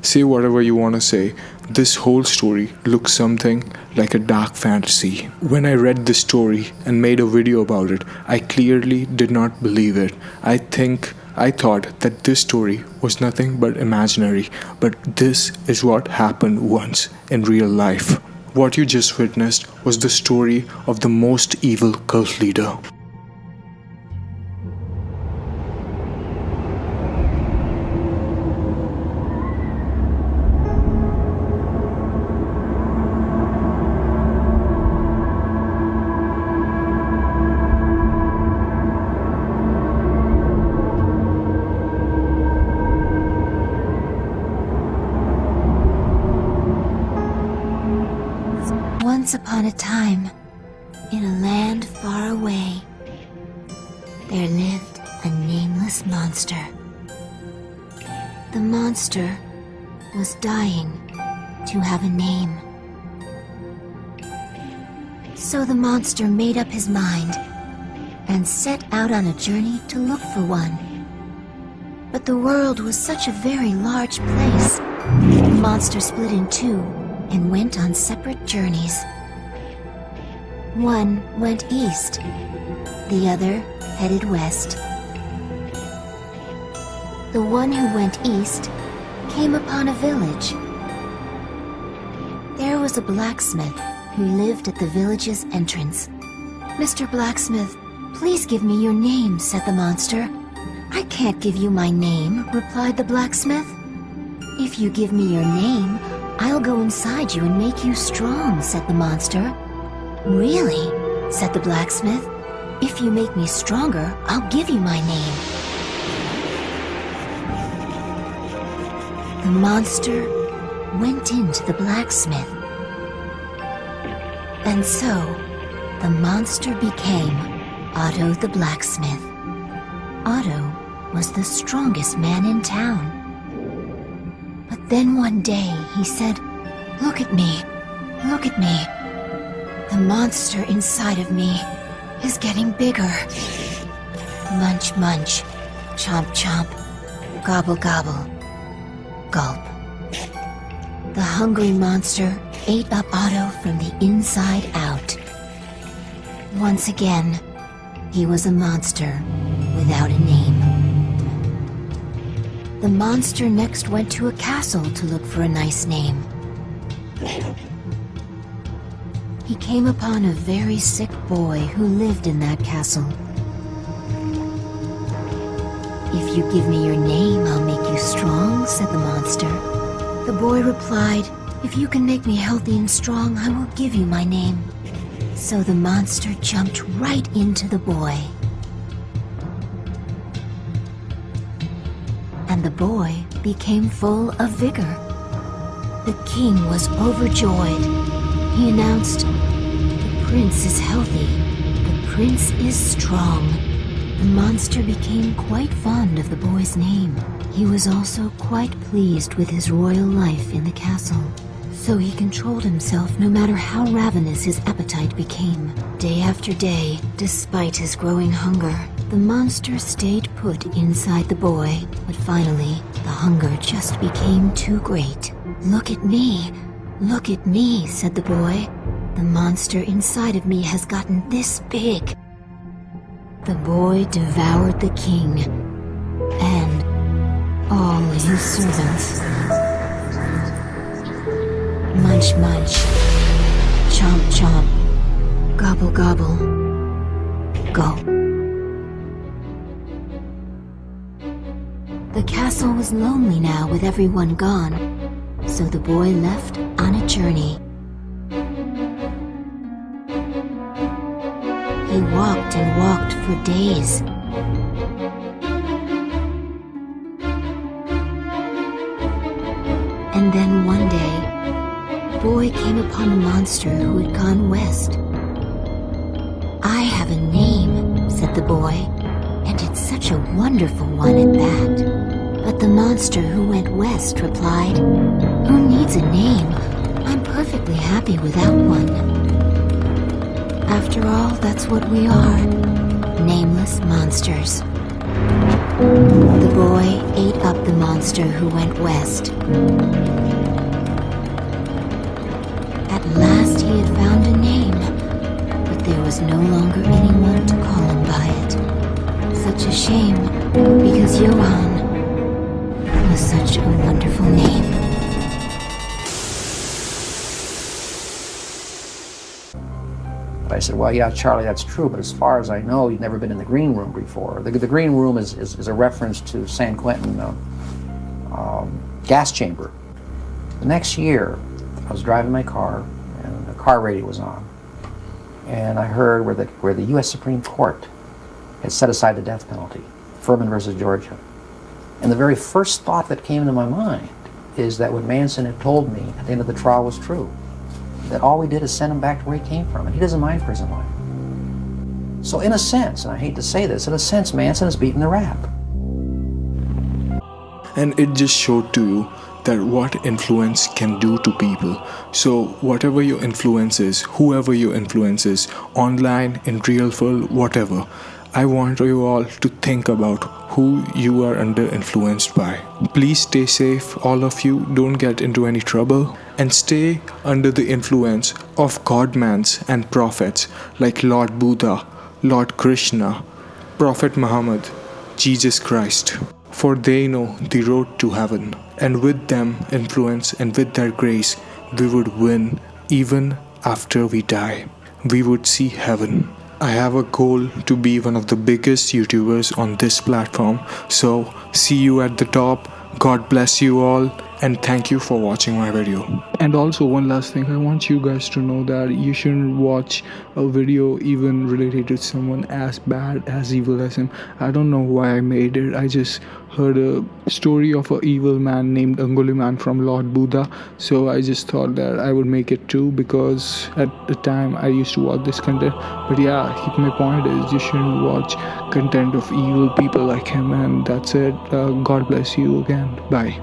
Say whatever you want to say, this whole story looks something like a dark fantasy. When I read this story and made a video about it, I clearly did not believe it. I thought that this story was nothing but imaginary, but this is what happened once in real life. What you just witnessed was the story of the most evil cult leader. Once upon a time, in a land far away, there lived a nameless monster. The monster was dying to have a name. So the monster made up his mind and set out on a journey to look for one. But the world was such a very large place. The monster split in two and went on separate journeys. One went east, the other headed west. The one who went east came upon a village. There was a blacksmith who lived at the village's entrance. "Mr. Blacksmith, please give me your name," said the monster. "I can't give you my name," replied the blacksmith. "If you give me your name, I'll go inside you and make you strong," said the monster. "Really?" said the blacksmith. "If you make me stronger, I'll give you my name." The monster went into the blacksmith. And so, the monster became Otto the blacksmith. Otto was the strongest man in town. But then one day he said, "Look at me, look at me. The monster inside of me is getting bigger." Munch, munch, chomp, chomp, gobble, gobble, gulp. The hungry monster ate up Otto from the inside out. Once again, he was a monster without a name. The monster next went to a castle to look for a nice name. He came upon a very sick boy who lived in that castle. "If you give me your name, I'll make you strong," said the monster. The boy replied, "If you can make me healthy and strong, I will give you my name." So the monster jumped right into the boy. And the boy became full of vigor. The king was overjoyed. He announced, "The prince is healthy. The prince is strong." The monster became quite fond of the boy's name. He was also quite pleased with his royal life in the castle. So he controlled himself no matter how ravenous his appetite became. Day after day, despite his growing hunger, the monster stayed put inside the boy. But finally, the hunger just became too great. "Look at me, look at me," said the boy. "The monster inside of me has gotten this big." The boy devoured the king and all his servants. Munch, munch, chomp, chomp, gobble, gobble, gulp. The castle was lonely now with everyone gone, so the boy left on a journey. He walked and walked for days. And then one day, the boy came upon a monster who had gone west. "I have a name," said the boy, "and it's such a wonderful one at that." But the monster who went west replied, "Who needs a name? I'm perfectly happy without one." After all, that's what we are, nameless monsters. The boy ate up the monster who went west. At last he had found a name, but there was no longer anyone to call him by it. Such a shame, because Johann was such a wonderful name. I said, well, yeah, Charlie, that's true, but as far as I know, you've never been in the green room before. The green room is a reference to San Quentin gas chamber. The next year, I was driving my car, and the car radio was on. And I heard where the U.S. Supreme Court had set aside the death penalty, Furman versus Georgia. And the very first thought that came into my mind is that what Manson had told me at the end of the trial was true. That all we did is send him back to where he came from, and he doesn't mind prison life. So in a sense, and I hate to say this, in a sense, Manson has beaten the rap. And it just showed to you that what influence can do to people. So whatever your influence is, whoever your influence is, online, in real world, whatever, I want you all to think about who you are under influenced by. Please stay safe, all of you. Don't get into any trouble. And stay under the influence of God-mans and prophets like Lord Buddha, Lord Krishna, Prophet Muhammad, Jesus Christ. For they know the road to heaven. And with them influence and with their grace, we would win even after we die. We would see heaven. I have a goal to be one of the biggest YouTubers on this platform. So see you at the top. God bless you all, and thank you for watching my video. And also one last thing, I want you guys to know that you shouldn't watch a video even related to someone as bad, as evil as him. I don't know why I made it. I just heard a story of an evil man named Man from Lord Buddha, so I just thought that I would make it too, because at the time I used to watch this content. But yeah, my point is you shouldn't watch content of evil people like him, and that's it. God bless you again. Bye.